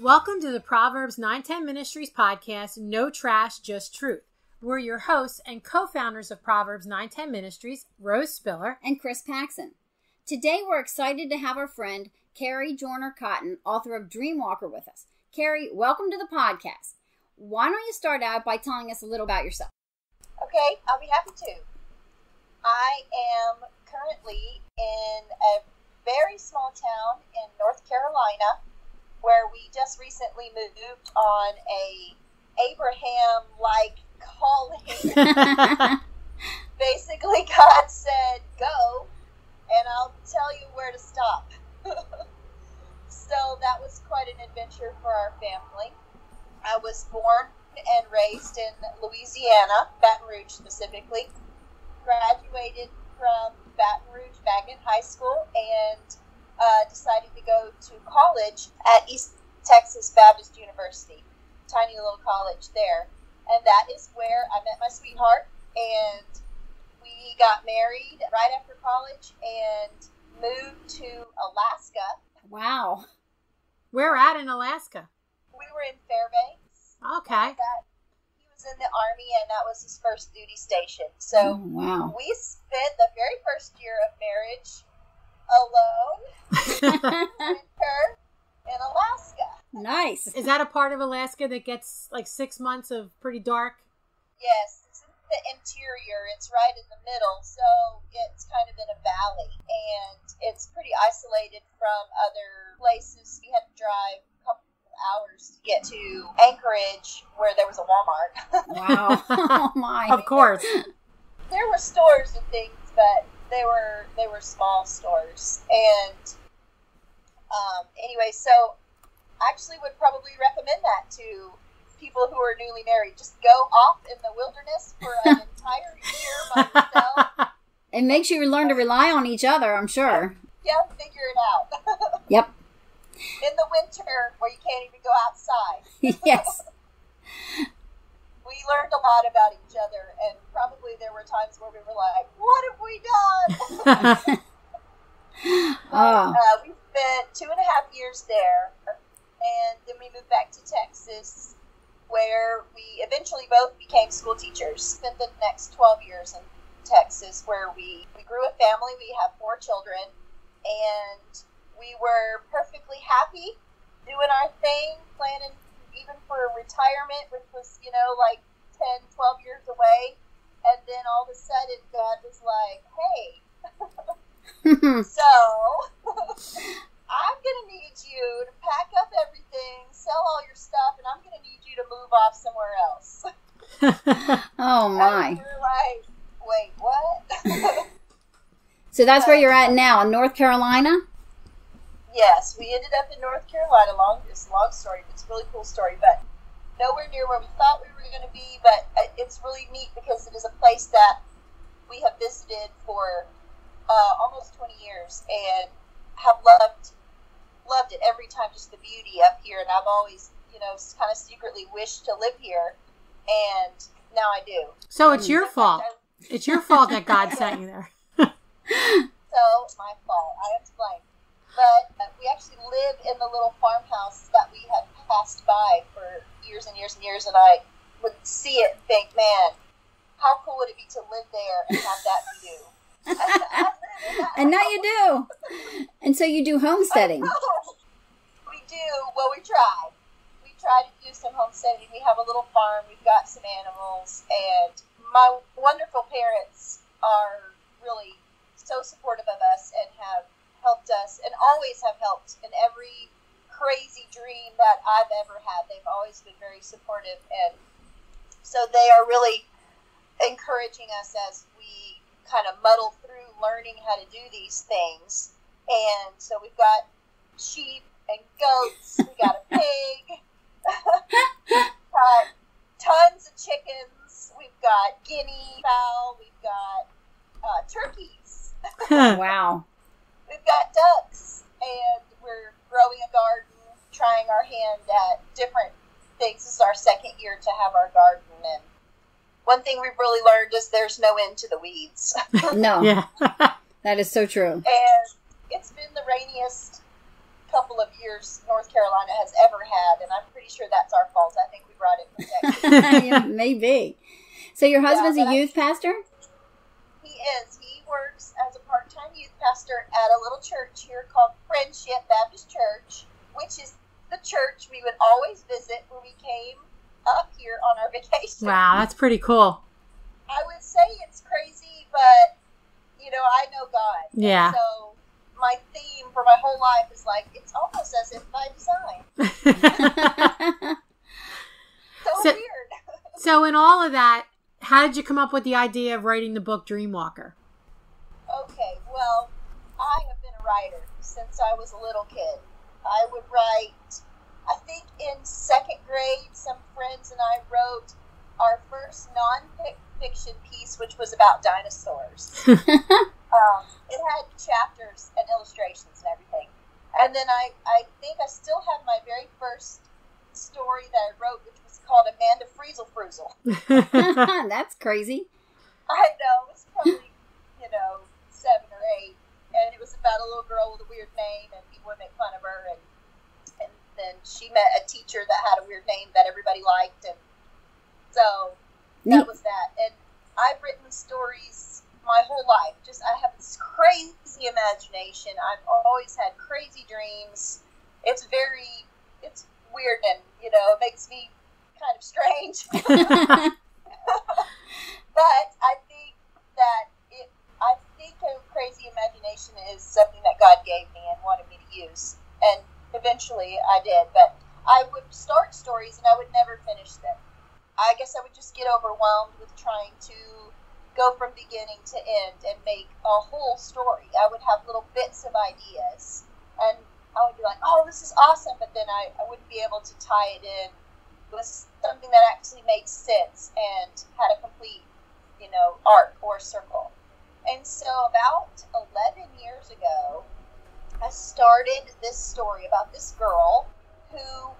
Welcome to the Proverbs 910 Ministries podcast, No Trash, Just Truth. We're your hosts and co-founders of Proverbs 910 Ministries, Rose Spiller and Chris Paxson. Today we're excited to have our friend Carrie Cotten, author of Dreamwalker, with us. Carrie, welcome to the podcast. Why don't you start out by telling us a little about yourself? Okay, I'll be happy to. I am currently in a very small town in North Carolina where we just recently moved on a Abraham-like calling. Basically, God said, go, and I'll tell you where to stop. So that was quite an adventure for our family. I was born and raised in Louisiana, Baton Rouge specifically. Graduated from Baton Rouge Magnet High School and decided to go to college at East Texas Baptist University. Tiny little college there. And that is where I met my sweetheart. And we got married right after college and moved to Alaska. Wow. Where at in Alaska? We were in Fairbanks. Okay. He was in the Army, and that was his first duty station. So wow. We spent the very first year of marriage alone winter in Alaska. Nice. Is that a part of Alaska that gets like 6 months of pretty dark? Yes, it's in the interior. It's right in the middle, so it's kind of in a valley, and it's pretty isolated from other places. We had to drive a couple of hours to get to Anchorage, where there was a Walmart. Wow. Oh my. Of course. There were stores and things, but they were small stores. And anyway, so I actually would probably recommend that to people who are newly married. Just go off in the wilderness for an entire year by yourself. It makes you learn to rely on each other, I'm sure. Yeah, figure it out. Yep. In the winter, where you can't even go outside. Yes. We learned a lot about each other, and probably there were times where we were like, what have we done? We spent 2.5 years there, and then we moved back to Texas, where we eventually both became school teachers. Spent the next 12 years in Texas, where we grew a family. We have 4 children, and we were perfectly happy doing our thing, planning even for retirement, which was, like 10, 12 years away. And then all of a sudden, God was like, hey, so I'm going to need you to pack up everything, sell all your stuff, and I'm going to need you to move off somewhere else. Oh, my. And we were like, wait, what? So that's where you're at now, in North Carolina? Yes, we ended up in North Carolina. It's a long story, but it's a really cool story, but nowhere near where we thought we were going to be, but it's really neat because it is a place that we have visited for almost 20 years and have loved it every time, just the beauty up here, and I've always, kind of secretly wished to live here, and now I do. So it's your fault. It's your fault that God sent you there. So it's my fault. I am to blame. But we actually live in the little farmhouse that we had passed by for years and years and years, and I would see it and think, man, how cool would it be to live there and have that view? And now you do. And so you do homesteading. We do. Well, we try. We try to do some homesteading. We have a little farm. We've got some animals, and my wonderful parents are really so supportive of us and have helped us and always have helped in every crazy dream that I've ever had. They've always been very supportive, and so they are really encouraging us as we kind of muddle through learning how to do these things. And so we've got sheep and goats, we got a pig, got tons of chickens, we've got guinea fowl, we've got turkeys. Wow. We've got ducks, and we're growing a garden, trying our hand at different things. This is our second year to have our garden, and one thing we've really learned is there's no end to the weeds. No. Yeah. That is so true. And it's been the rainiest couple of years North Carolina has ever had, and I'm pretty sure that's our fault. I think we brought it from Texas. Yeah, maybe. So your husband's a youth pastor? He is. He works as a part-time youth pastor at a little church here called Friendship Baptist Church, which is the church we would always visit when we came up here on our vacation. Wow, that's pretty cool. I would say it's crazy, but, I know God. Yeah. And so my theme for my whole life is like, it's almost as if by design. So weird. So in all of that, how did you come up with the idea of writing the book Dreamwalker? Okay, well, I have been a writer since I was a little kid. I would write, I think in second grade, some friends and I wrote our first non-fiction piece, which was about dinosaurs. It had chapters and illustrations and everything. And then I think I still have my very first story that I wrote, which was called Amanda Friesel Fruzel. That's crazy. I know, it was probably, 7 or 8. And it was about a little girl with a weird name, and people would make fun of her. And then she met a teacher that had a weird name that everybody liked. And so that was that. And I've written stories my whole life. I have this crazy imagination. I've always had crazy dreams. It's weird and, it makes me kind of strange. But I think that a crazy imagination is something that God gave me and wanted me to use. And eventually I did. But I would start stories and I would never finish them. I guess I would just get overwhelmed with trying to go from beginning to end and make a whole story. I would have little bits of ideas. And I would be like, oh, this is awesome. But then I wouldn't be able to tie it in with something that actually made sense and had a complete, arc or circle. And so about 11 years ago, I started this story about this girl who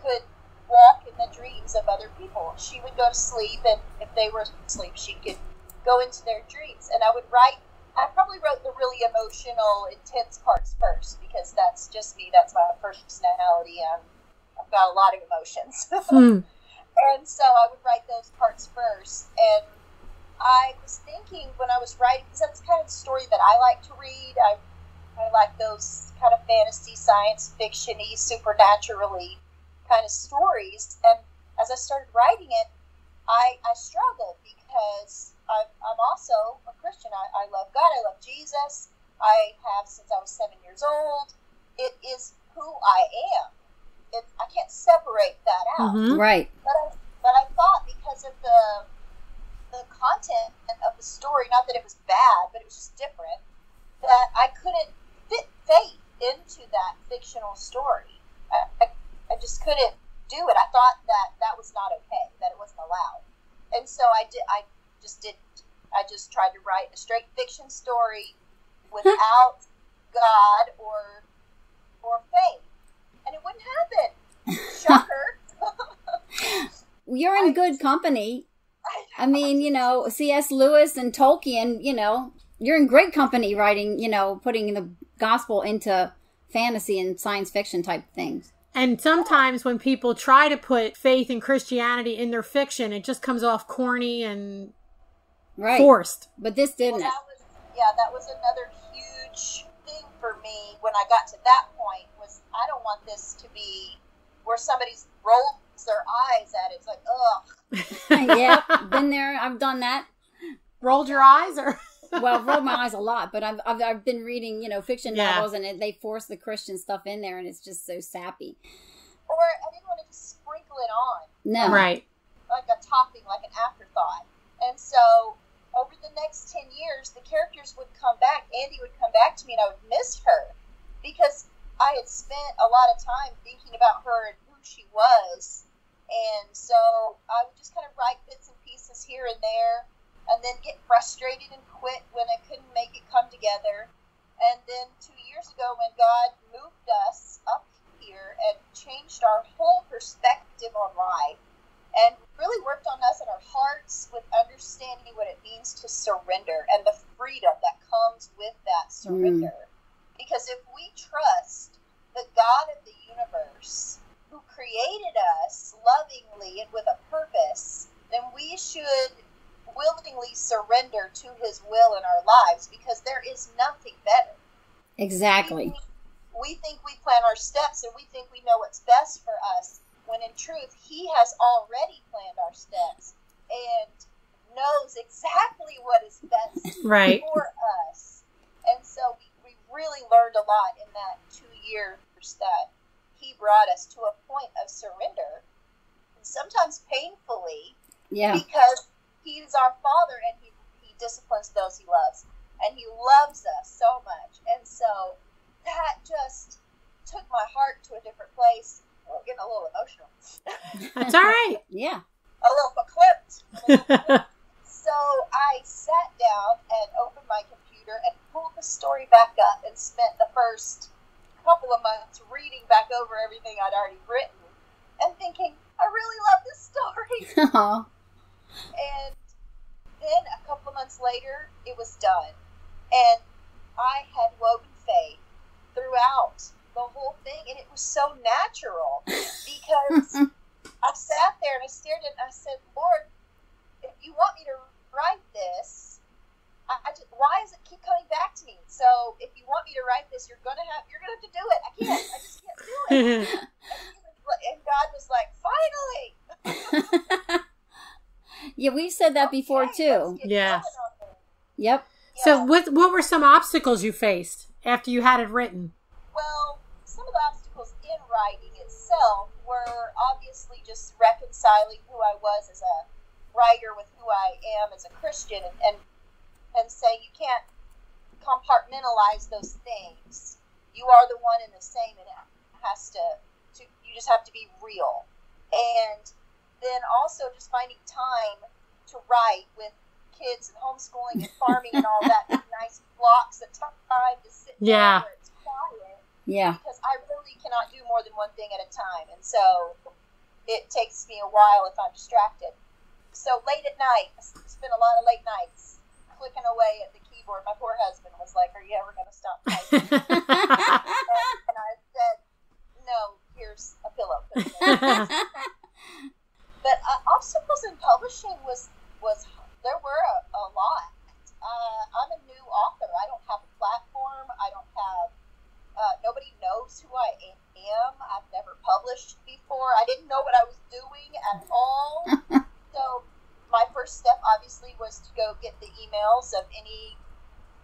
could walk in the dreams of other people. She would go to sleep, and if they were asleep, she could go into their dreams. And I probably wrote the really emotional, intense parts first, because that's just me. That's my personality. I've got a lot of emotions. And so I would write those parts first. And I was thinking when I was writing, because that's kind of the story that I like to read. I like those kind of fantasy, science fiction-y, supernaturally kind of stories. And as I started writing it, I struggled because I'm also a Christian. I love God. I love Jesus. I have since I was 7 years old. It is who I am. I can't separate that out. Mm-hmm. Right. But I thought because of the content of the story, not that it was bad, but it was just different, that I couldn't fit faith into that fictional story. I just couldn't do it. I thought that was not okay, that it wasn't allowed. And so I just didn't. I just tried to write a straight fiction story without God or faith. And it wouldn't happen. Shocker. You're in good company. I mean, C.S. Lewis and Tolkien, you're in great company writing, putting the gospel into fantasy and science fiction type things. And sometimes when people try to put faith and Christianity in their fiction, it just comes off corny and forced. But this didn't. Well, that was another huge thing for me when I got to that point was I don't want this to be where somebody's rolls their eyes at it. It's like, ugh. Yeah, been there. I've done that. Rolled your eyes, or well, I've rolled my eyes a lot, but I've been reading fiction novels, and they force the Christian stuff in there, and it's just so sappy. Or I didn't want to just sprinkle it on. No, right, like a topping, like an afterthought. And so over the next 10 years, the characters would come back. Andy would come back to me, and I would miss her because I had spent a lot of time thinking about her and who she was. And so I would just kind of write bits and pieces here and there, and then get frustrated and quit when I couldn't make it come together. And then 2 years ago, when God moved us up here and changed our whole perspective on life and really worked on us and our hearts with understanding what it means to surrender and the freedom that comes with that surrender. Because if we trust the God of the universe, who created us lovingly and with a purpose, then we should willingly surrender to his will in our lives, because there is nothing better. Exactly. We think we plan our steps and we think we know what's best for us, when in truth, he has already planned our steps and knows exactly what is best right. for us. And so we really learned a lot in that 2 years that he brought us to a point of surrender, and sometimes painfully, because he's our Father and he disciplines those he loves, and he loves us so much. And so that just took my heart to a different place. I'm getting a little emotional. That's all right. Yeah. A little verklempt. So I sat down and opened my computer and pulled the story back up and spent the first couple of months reading back over everything I'd already written and thinking, I really love this story. Aww. And then a couple of months later, it was done. And I had woven faith throughout the whole thing, and it was so natural, because I sat there and I stared at it and I said, Lord, if you want me to write this, why does it keep coming back to me? So if you want me to write this, you're gonna have to do it. I just can't do it. And God was like, finally. Yeah, we've said that before too. Yeah. Yep. So what were some obstacles you faced after you had it written? Well, some of the obstacles in writing itself were obviously just reconciling who I was as a writer with who I am as a Christian, and say you can't compartmentalize those things. You are the one and the same, and it has to you just have to be real. And then also just finding time to write with kids and homeschooling and farming and all that, nice blocks of time to sit down where it's quiet. Yeah. Because I really cannot do more than one thing at a time, and so it takes me a while if I'm distracted. So late at night, I spent a lot of late nights clicking away at the keyboard. My poor husband was like, are you ever going to stop typing? and I said, no, here's a pillow. But obstacles in publishing was there were a lot. I'm a new author. I don't have a platform. I don't have, nobody knows who I am. I've never published before. I didn't know what I was doing at all. So my first step obviously was to go get the emails of any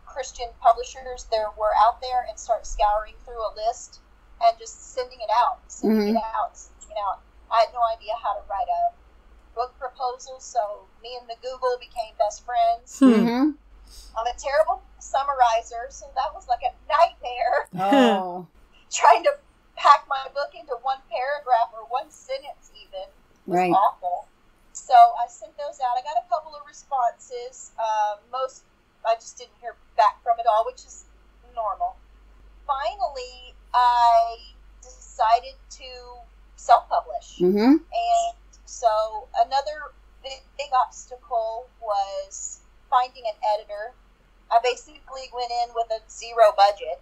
Christian publishers there were out there and start scouring through a list and just sending it out. I had no idea how to write a book proposal, so me and the Google became best friends. Mm-hmm. I'm a terrible summarizer, so that was like a nightmare. Oh. Trying to pack my book into one paragraph or one sentence even was awful. So I sent those out. I got a couple of responses. Most I just didn't hear back from it all, which is normal. Finally, I decided to self-publish. Mm-hmm. And so another big obstacle was finding an editor. I basically went in with a zero budget.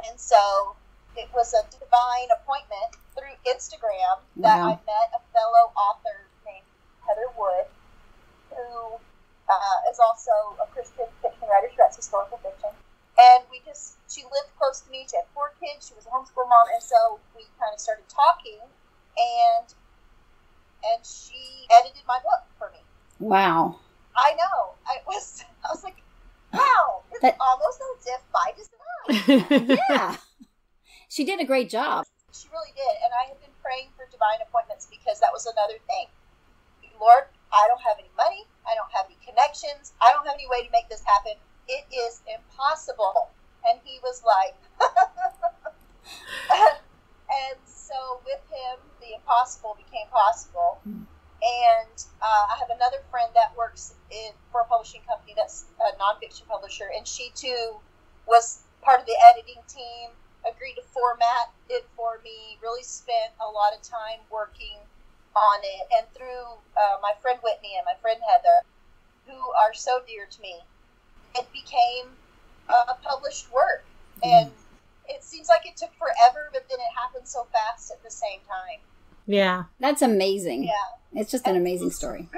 And so it was a divine appointment through Instagram that I met a fellow author named Heather Wood, who is also a Christian fiction writer. She writes historical fiction. And she lived close to me. She had 4 kids. She was a homeschool mom. And so we kind of started talking, and she edited my book for me. Wow. I know. I was like, wow, it's almost as if by design. Yeah. She did a great job. She really did. And I have been praying for divine appointments, because that was another thing. Lord, I don't have any money. I don't have any connections. I don't have any way to make this happen. It is impossible. And he was like, and so with him, the impossible became possible. And I have another friend that works for a publishing company that's a nonfiction publisher, and she too was part of the editing team, agreed to format it for me, really spent a lot of time working on it. And through my friend Whitney and my friend Heather, who are so dear to me, it became a published work. And it seems like it took forever, but then it happened so fast at the same time. Yeah. That's amazing. Yeah. It's just an amazing story.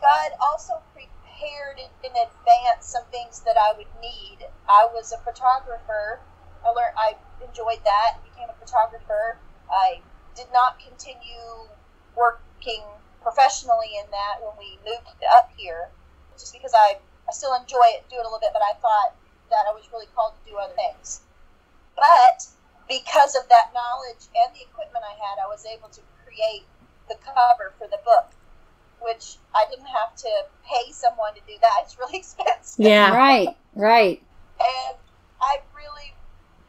God also prepared in advance some things that I would need. I was a photographer. I enjoyed that, became a photographer. I did not continue working professionally in that when we moved up here, just because I still enjoy it and do it a little bit, but I thought that I was really called to do other things. But because of that knowledge and the equipment I had, I was able to create the cover for the book, which I didn't have to pay someone to do that. It's really expensive. Yeah. Right. And I really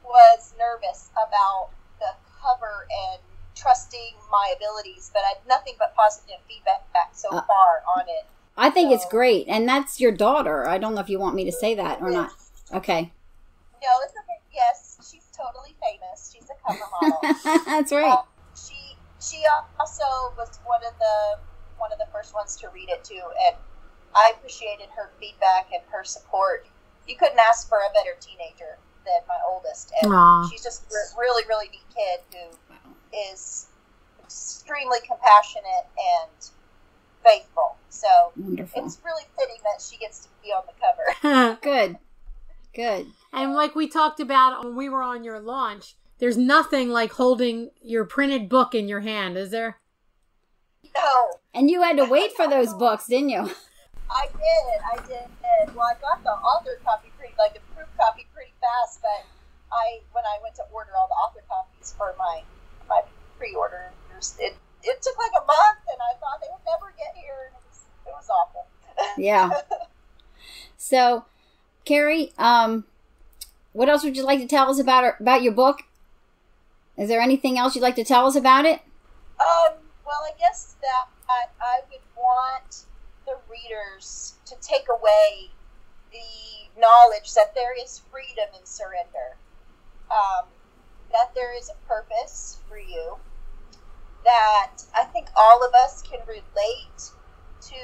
was nervous about the cover and trusting my abilities, but I had nothing but positive feedback so far on it. I think it's great. And that's your daughter. I don't know if you want me to say that or not. Okay. No, it's okay. Yes, she's totally famous. She's a cover model. That's right. She also was one of the first ones to read it too, and I appreciated her feedback and her support. You couldn't ask for a better teenager than my oldest, and Aww. she's just a really, really neat kid who is extremely compassionate and faithful. So Wonderful. it's really fitting that she gets to be on the cover. Good. And like we talked about when we were on your launch, there's nothing like holding your printed book in your hand, is there? No. And you had to wait for those books, didn't you? I did. Well, I got the author copy the proof copy pretty fast, but when I went to order all the author copies for my pre-orders, it took like a month, and I thought they would never get here, and it was awful. Yeah. So, Carrie, what else would you like to tell us about your book? Is there anything else you'd like to tell us about it? Well, I guess that I would want the readers to take away the knowledge that there is freedom in surrender, that there is a purpose for you, that I think all of us can relate to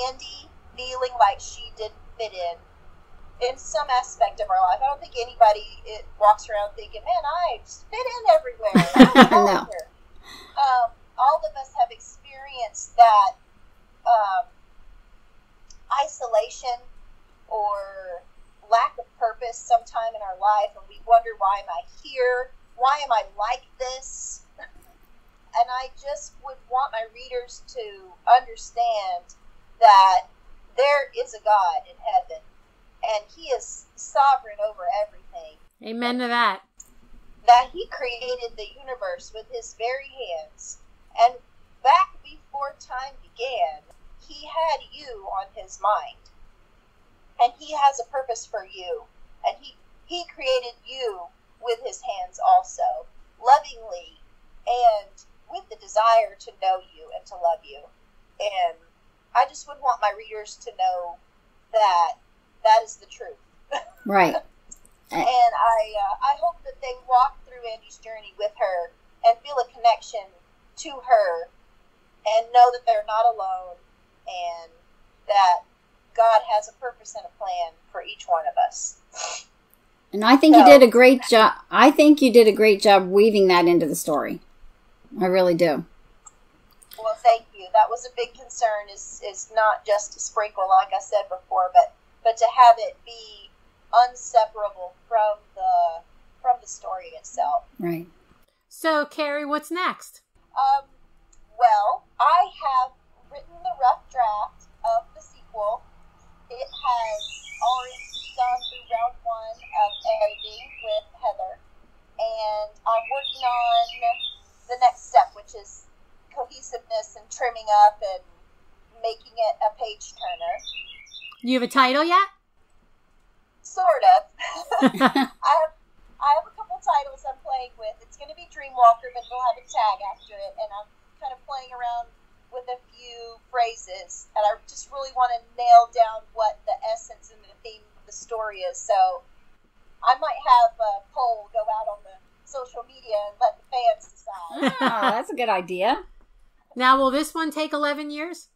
Andy feeling like she didn't fit in some aspect of our life. I don't think anybody walks around thinking, man, I fit in everywhere. I belong here. All of us have experienced that isolation or lack of purpose sometime in our life, and we wonder, why am I here? Why am I like this? And I just would want my readers to understand that there is a God in heaven, and He is sovereign over everything. Amen to that. That He created the universe with His very hands. And back before time began, He had you on His mind. And He has a purpose for you. And He created you with His hands also, lovingly, and with the desire to know you and to love you. And I just would want my readers to know that that is the truth. Right. And I hope that they walk through Andy's journey with her and feel a connection to her and know that they're not alone and that God has a purpose and a plan for each one of us. And I think you did a great job. I think you did a great job weaving that into the story. I really do. Well, thank you. That was a big concern, is not just a sprinkle, like I said before, but to have it be inseparable from the story itself. Right. So, Carrie, what's next? Well, I have written the rough draft of the sequel. It has already gone through round 1 of editing with Heather, and I'm working on the next step, which is cohesiveness and trimming up and making it a page turner. You have a title yet? Sort of. I have a couple titles I'm playing with. It's going to be Dreamwalker, but it'll have a tag after it, and I'm kind of playing around with a few phrases, and I just really want to nail down what the essence and the theme of the story is. So I might have a poll go out on the social media and let the fans decide. Oh, that's a good idea. Now, will this one take 11 years?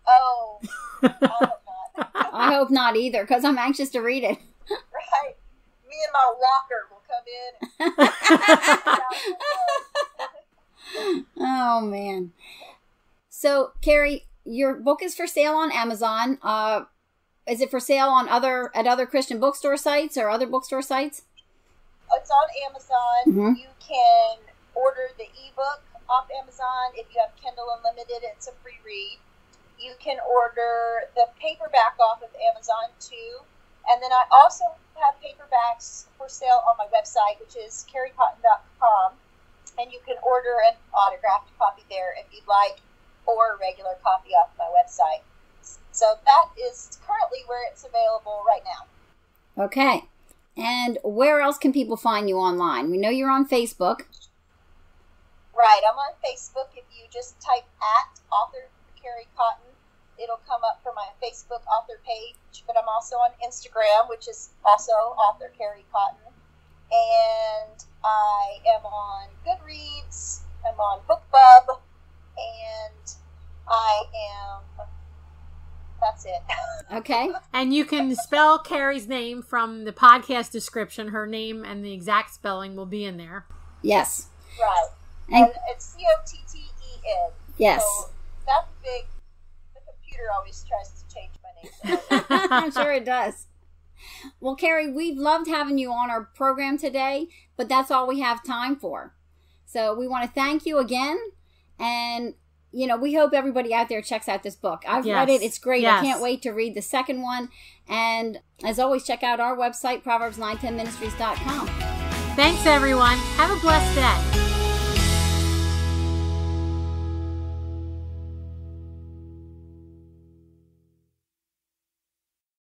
Oh, I hope not. I hope not either, because I'm anxious to read it. Right. in my walker will come in. Oh, man. So, Carrie, your book is for sale on Amazon. Is it for sale on other Christian bookstore sites or other bookstore sites? It's on Amazon. Mm-hmm. You can order the ebook off Amazon. If you have Kindle Unlimited, it's a free read. You can order the paperback off of Amazon too. And then I also have paperbacks for sale on my website, which is carriecotten.com. And you can order an autographed copy there if you'd like, or a regular copy off my website. So that is currently where it's available right now. Okay. And where else can people find you online? We know you're on Facebook. Right, I'm on Facebook. If you just type @author Carrie Cotten, it'll come up for my Facebook author page. But I'm also on Instagram, which is also author Carrie Cotten. And I am on Goodreads. I'm on BookBub. And I am... That's it. Okay. And you can spell Carrie's name from the podcast description. Her name and the exact spelling will be in there. Yes. Right. And it's Cotten. yes. So that's big. The computer always tries to change my name. I'm sure it does. Well, Carrie, we've loved having you on our program today, but that's all we have time for. So we want to thank you again. And, you know, we hope everybody out there checks out this book. I've read it. It's great. Yes. I can't wait to read the second one. And as always, check out our website, Proverbs910ministries.com. Thanks, everyone. Have a blessed day.